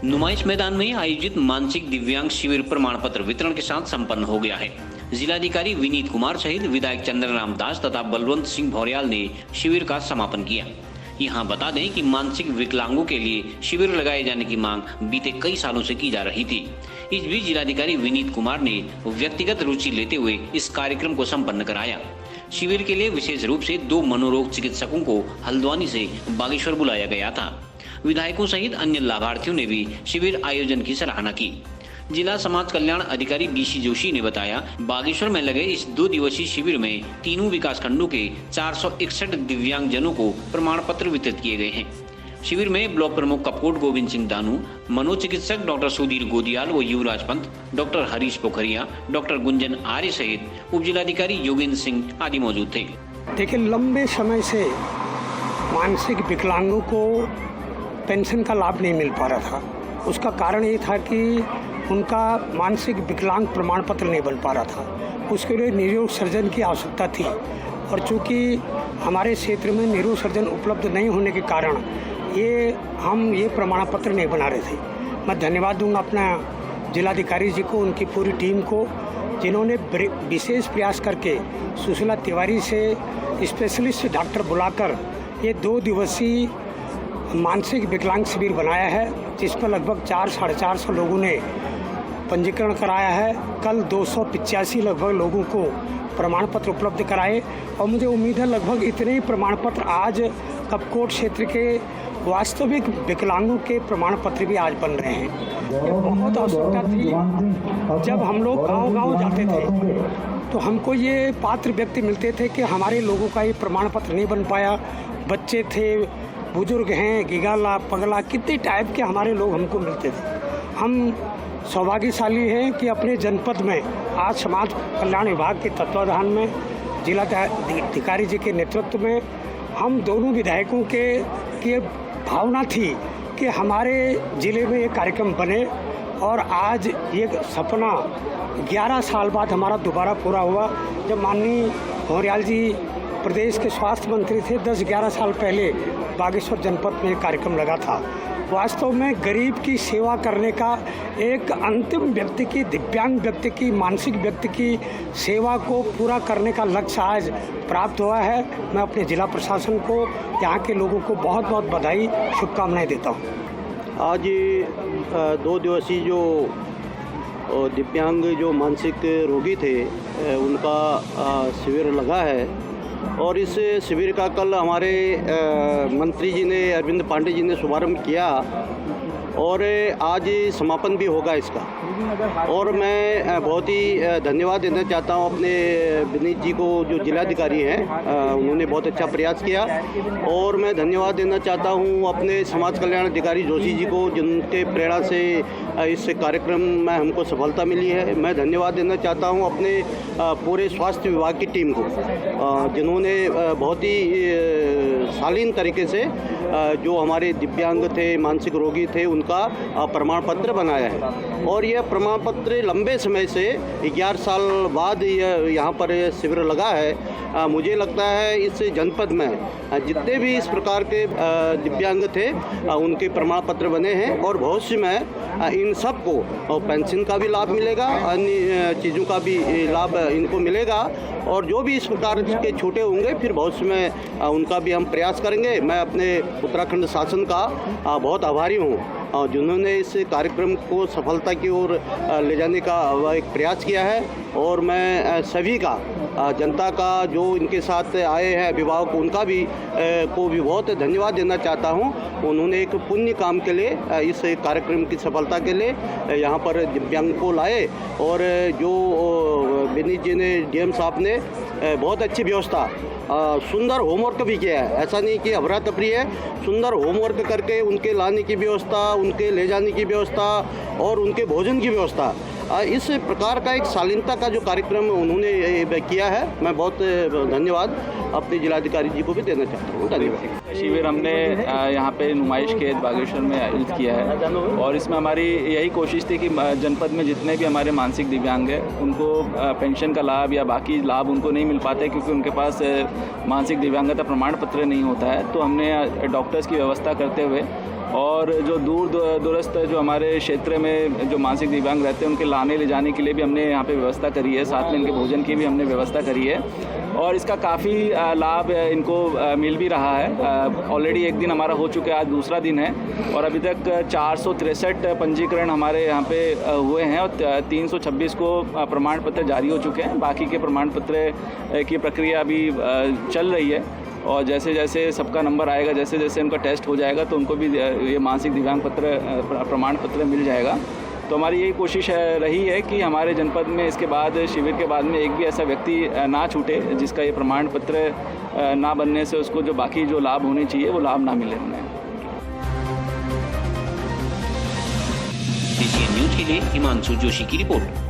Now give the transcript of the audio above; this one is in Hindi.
नुमाइश मैदान में आयोजित मानसिक दिव्यांग शिविर प्रमाण पत्र वितरण के साथ संपन्न हो गया है। जिलाधिकारी विनीत कुमार सहित विधायक चंद्रराम दास तथा बलवंत सिंह भौर्याल ने शिविर का समापन किया। यहाँ बता दें कि मानसिक विकलांगों के लिए शिविर लगाए जाने की मांग बीते कई सालों से की जा रही थी। इस बीच जिलाधिकारी विनीत कुमार ने व्यक्तिगत रुचि लेते हुए इस कार्यक्रम को संपन्न कराया। शिविर के लिए विशेष रूप से 2 मनोरोग चिकित्सकों को हल्द्वानी से बागेश्वर बुलाया गया था। विधायकों सहित अन्य लाभार्थियों ने भी शिविर आयोजन की सराहना की। जिला समाज कल्याण अधिकारी बीसी जोशी ने बताया, बागेश्वर में लगे इस 2 दिवसीय शिविर में तीनों विकास खंडों के 461 दिव्यांग जनों को प्रमाण पत्र वितरित किए गए हैं। शिविर में ब्लॉक प्रमुख कपकोट गोविंद सिंह दानू, मनोचिकित्सक डॉक्टर सुधीर गोदियाल व युवराज पंत, डॉक्टर हरीश पोखरिया, डॉक्टर गुंजन आर्य सहित उप जिलाधिकारी योगेंद्र सिंह आदि मौजूद थे। देखिए, लंबे समय से मानसिक विकलांगों को पेंशन का लाभ नहीं मिल पा रहा था। उसका कारण ये था कि उनका मानसिक विकलांग प्रमाण पत्र नहीं बन पा रहा था। उसके लिए न्यूरो सर्जन की आवश्यकता थी और चूँकि हमारे क्षेत्र में न्यूरो सर्जन उपलब्ध नहीं होने के कारण हम ये प्रमाण पत्र नहीं बना रहे थे। मैं धन्यवाद दूंगा अपना जिलाधिकारी जी को, उनकी पूरी टीम को, जिन्होंने विशेष प्रयास करके सुशीला तिवारी से स्पेशलिस्ट डॉक्टर बुलाकर ये 2 दिवसीय मानसिक विकलांग शिविर बनाया है, जिसमें लगभग 400-450 लोगों ने पंजीकरण कराया है। कल 285 लगभग लोगों को प्रमाण पत्र उपलब्ध कराए और मुझे उम्मीद है लगभग इतने ही प्रमाण पत्र आज कपकोट क्षेत्र के वास्तविक विकलांगों के प्रमाण पत्र भी आज बन रहे हैं। ये बहुत आवश्यकता थी। जब हम लोग गांव-गांव जाते थे तो हमको ये पात्र व्यक्ति मिलते थे कि हमारे लोगों का ये प्रमाण पत्र नहीं बन पाया। बच्चे थे, बुजुर्ग हैं, गिगाला पगला, कितने टाइप के हमारे लोग हमको मिलते थे। हम सौभाग्यशाली हैं कि अपने जनपद में आज समाज कल्याण विभाग के तत्वाधान में जिलाधिकारी जी के नेतृत्व में हम दोनों विधायकों की भावना थी कि हमारे ज़िले में ये कार्यक्रम बने और आज ये सपना 11 साल बाद हमारा दोबारा पूरा हुआ। जब माननीय भौर्याल जी प्रदेश के स्वास्थ्य मंत्री थे, 10-11 साल पहले बागेश्वर जनपद में कार्यक्रम लगा था। वास्तव में गरीब की सेवा करने का एक अंतिम व्यक्ति की, दिव्यांग व्यक्ति की, मानसिक व्यक्ति की सेवा को पूरा करने का लक्ष्य आज प्राप्त हुआ है। मैं अपने जिला प्रशासन को, यहाँ के लोगों को बहुत बहुत बधाई, शुभकामनाएं देता हूँ। आज 2 दिवसीय जो दिव्यांग जो मानसिक रोगी थे उनका शिविर लगा है और इस शिविर का कल हमारे मंत्री जी ने, अरविंद पांडे जी ने शुभारंभ किया और आज समापन भी होगा इसका। और मैं बहुत ही धन्यवाद देना चाहता हूं अपने विनीत जी को, जो जिलाधिकारी हैं, उन्होंने बहुत अच्छा प्रयास किया। और मैं धन्यवाद देना चाहता हूं अपने समाज कल्याण अधिकारी जोशी जी को, जिनके प्रेरणा से इस कार्यक्रम में हमको सफलता मिली है। मैं धन्यवाद देना चाहता हूं अपने पूरे स्वास्थ्य विभाग की टीम को, जिन्होंने बहुत ही शालीन तरीके से जो हमारे दिव्यांग थे, मानसिक रोगी थे, उनका प्रमाण पत्र बनाया है। और यह प्रमाण पत्र लंबे समय से 11 साल बाद यहाँ पर शिविर लगा है। मुझे लगता है इस जनपद में जितने भी इस प्रकार के दिव्यांग थे उनके प्रमाण पत्र बने हैं और भविष्य में इन सबको पेंशन का भी लाभ मिलेगा, अन्य चीज़ों का भी लाभ इनको मिलेगा। और जो भी इस प्रकार के छूटे होंगे फिर भविष्य में उनका भी हम प्रयास करेंगे। मैं अपने उत्तराखंड शासन का बहुत आभारी हूँ जिन्होंने इस कार्यक्रम को सफलता की ओर ले जाने का एक प्रयास किया है। और मैं सभी का, जनता का, जो इनके साथ आए हैं अभिभावक, उनका भी को भी बहुत धन्यवाद देना चाहता हूं। उन्होंने एक पुण्य काम के लिए, इस कार्यक्रम की सफलता के लिए यहां पर दिव्यांग को लाए। और जो विनीत जी ने, डीएम साहब ने बहुत अच्छी व्यवस्था, सुंदर होमवर्क भी किया है। ऐसा नहीं कि अफरा तफरी है, सुंदर होमवर्क करके उनके लाने की व्यवस्था, उनके ले जाने की व्यवस्था और उनके भोजन की व्यवस्था, इस प्रकार का एक शालीनता का जो कार्यक्रम उन्होंने किया है, मैं बहुत धन्यवाद अपने जिलाधिकारी जी को भी देना चाहता हूँ। धन्यवाद। शिविर हमने यहाँ पे नुमाइश खेत बागेश्वर में आयोजित किया है और इसमें हमारी यही कोशिश थी कि जनपद में जितने भी हमारे मानसिक दिव्यांग हैं उनको पेंशन का लाभ या बाकी लाभ उनको नहीं मिल पाते क्योंकि उनके पास मानसिक दिव्यांगता प्रमाण पत्र नहीं होता है। तो हमने डॉक्टर्स की व्यवस्था करते हुए और जो दूरस्थ जो हमारे क्षेत्र में जो मानसिक दिव्यांग रहते हैं उनके लाने ले जाने के लिए भी हमने यहाँ पे व्यवस्था करी है, साथ में इनके भोजन की भी हमने व्यवस्था करी है और इसका काफ़ी लाभ इनको मिल भी रहा है। ऑलरेडी एक दिन हमारा हो चुका है, आज दूसरा दिन है और अभी तक 463 पंजीकरण हमारे यहाँ पे हुए हैं और 326 को प्रमाण पत्र जारी हो चुके हैं। बाकी के प्रमाण पत्र की प्रक्रिया अभी चल रही है और जैसे जैसे सबका नंबर आएगा, जैसे जैसे उनका टेस्ट हो जाएगा तो उनको भी ये मानसिक दिव्यांग प्रमाण पत्र मिल जाएगा। तो हमारी यही कोशिश रही है कि हमारे जनपद में इसके बाद शिविर के बाद में एक भी ऐसा व्यक्ति ना छूटे जिसका ये प्रमाण पत्र ना बनने से उसको जो बाकी जो लाभ होने चाहिए वो लाभ ना मिले उन्हें। एशियन न्यूज के लिए हिमांशु जोशी की रिपोर्ट।